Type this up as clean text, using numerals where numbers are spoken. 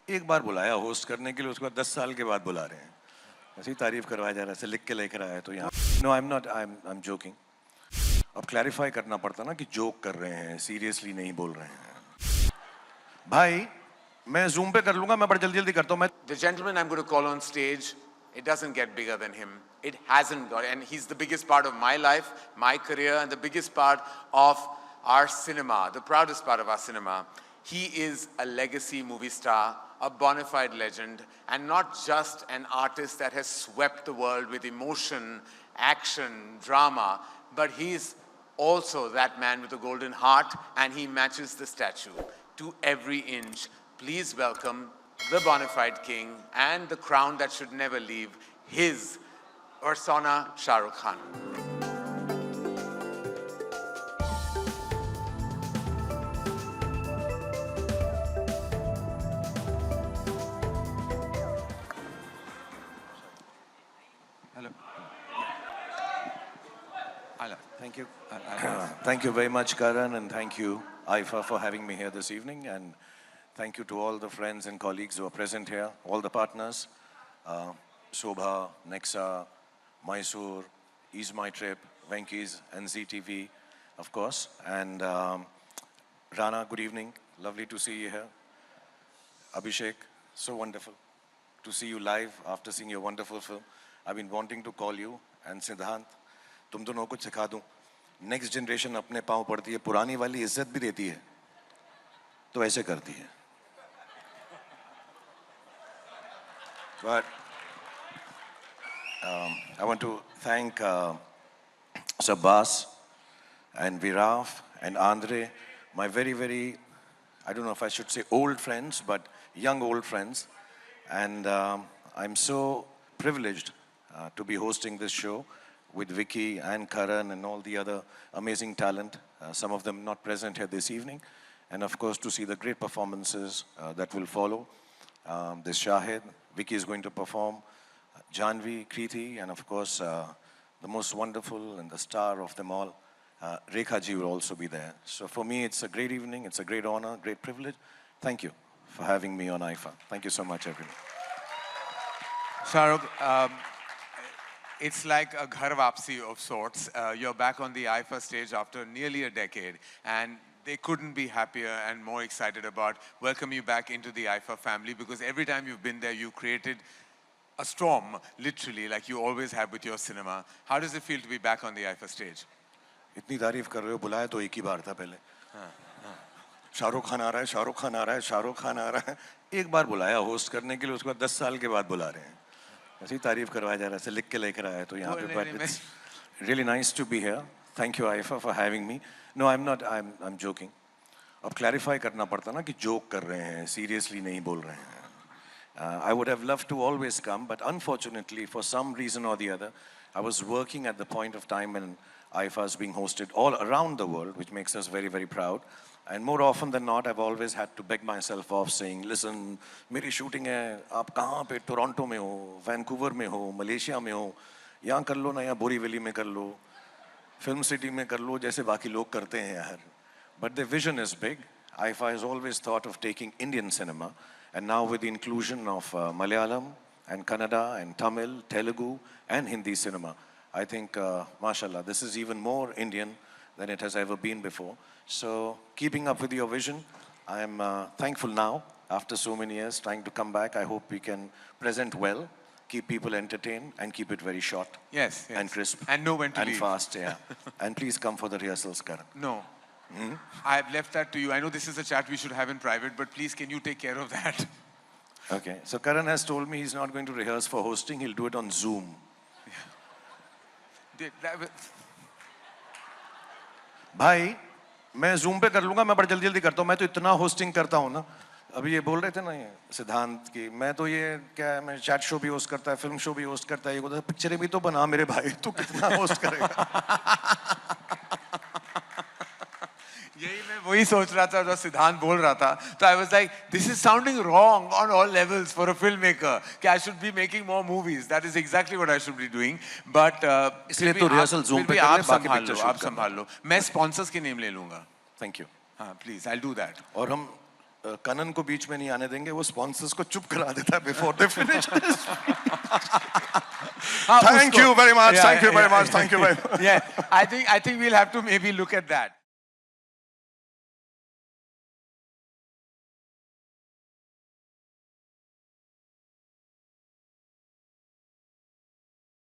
एक बार बुलाया होस्ट करने के लिए, उसके बाद 10 साल के बाद बुला रहे हैं। ऐसी तारीफ करवाया जा रहा है, ऐसे लिख के लेकर आया तो यहाँ। No I am not, I am joking. अब क्लैरिफाई करना पड़ता ना कि जोक कर रहे हैं, सीरियसली नहीं बोल रहे हैं। भाई मैं जूम पे कर लूंगा, मैं बड़ा जल्दी जल्दी करता हूँ। मैं The gentleman I'm going to call on stage, it doesn't get bigger than him. It hasn't got, and he's the biggest part of my life, my career, and the biggest part of our cinema, the proudest part of our cinema. He is a legacy movie star, a bona fide legend, and not just an artist that has swept the world with emotion, action, drama, but he's also that man with a golden heart, and he matches the statue to every inch. Please welcome the bona fide king and the crown that should never leave, his persona, Shah Rukh Khan. Hello. Thank you. Thank you very much, Karan, and thank you, Aifa, for having me here this evening. And thank you to all the friends and colleagues who are present here, all the partners, Shobha, Nexa, Mysore, Ease My Trip, Venky's, NZTV, of course. And Rana, good evening. Lovely to see you here. Abhishek, so wonderful to see you live after seeing your wonderful film. I've been wanting to call you. And Siddhant, तुम दोनों को कुछ सिखा दूं। Next generation अपने पाँव पड़ती है, पुरानी वाली इज्जत भी देती है, तो ऐसे करती है। But I want to thank Sabbas and Viraf and Andre, my very, very, I don't know if I should say old friends, but young old friends. And I'm so privileged to be hosting this show with Vicky and Karan and all the other amazing talent, some of them not present here this evening. And of course, to see the great performances that will follow. This Shahid, Vicky is going to perform, Janvi, Kriti, and of course, the most wonderful and the star of them all, Rekha ji will also be there. So for me, it's a great evening, it's a great honor, great privilege. Thank you for having me on IFA. Thank you so much, everyone. Shah Rukh, it's like a ghar wapsi of sorts. You're back on the IFA stage after nearly a decade, and they couldn't be happier and more excited about welcoming you back into the IFA family, because every time you've been there, you've created a storm, literally, like you always have with your cinema. How does it feel to be back on the IFA stage? इतनी तारीफ कर रहे हो, बुलाया तो एक ही बार था पहले। शाहरुख खान आ रहा है, शाहरुख खान आ रहा है, शाहरुख खान आ रहा है। एक बार बुलाया होस्ट करने के लिए, उसके बाद 10 साल के बाद बुला रहे हैं। ऐसी तारीफ करवाया जा रहा है, ऐसे लिख के लेकर आया तो यहाँ पे। But it's really nice to be here. Thank you, Aifa, for having me. No, I'm not. I'm joking. अब क्लैरिफाई करना पड़ता ना कि जोक कर रहे हैं, सीरियसली नहीं बोल रहे हैं। I would have loved to always come, but unfortunately, for some reason or the other, I was working at the point of time when IFA is being hosted all around the world, which makes us very, very proud. And more often than not, I've always had to beg myself off saying, listen, मेरी shooting है, आप कहाँ पे, Toronto में हो, Vancouver में हो, Malaysia में हो, यहाँ कर लो ना, यहाँ बोरीवली में कर लो, फिल्म सिटी में कर लो, जैसे बाकी लोग करते हैं यार. But the vision is big. IFA has always thought of taking Indian cinema, and now with the inclusion of Malayalam and Kannada and Tamil, Telugu and Hindi cinema, I think, mashallah, this is even more Indian than it has ever been before. So, keeping up with your vision, I am thankful now, after so many years, trying to come back. I hope we can present well, keep people entertained, and keep it very short. Yes. And crisp. And know when to and leave. fast, yeah. And please come for the rehearsals, Karan. No. I've left that to you. I know this is a chat we should have in private, but please, can you take care of that? Okay. So Karan has told me he's not going to rehearse for hosting. He'll do it on Zoom. भाई मैं zoom पे कर लूंगा, मैं बड़ा जल्दी जल्दी करता हूँ, मैं तो इतना होस्टिंग करता हूँ ना. अभी ये बोल रहे थे ना ये सिद्धांत की, मैं तो ये क्या है, मैं चैट शो भी होस्ट करता है, फिल्म शो भी होस्ट करता है, ये बोलता है पिक्चरें भी तो बना मेरे भाई, तू कितना होस्ट करेगा. यही मैं वही सोच रहा था जब सिद्धांत बोल रहा था, तो I was like, this is sounding wrong on all levels for a filmmaker. कि I should be making more movies. That is exactly what I should be doing. But इसलिए तो रिहर्सल जूम पे कर ले, बाकी पिक्चर शूट आप संभाल लो. मैं स्पॉन्सर्स के नेम ले लूँगा. Thank you. हाँ, please, I'll do that. और हम कनन को बीच में नहीं आने देंगे, वो स्पॉन्सर्स को चुप करा देता है before they finish. Thank you very much. Thank you very much. Thank you very much. Yeah, I think we'll have to maybe look at that.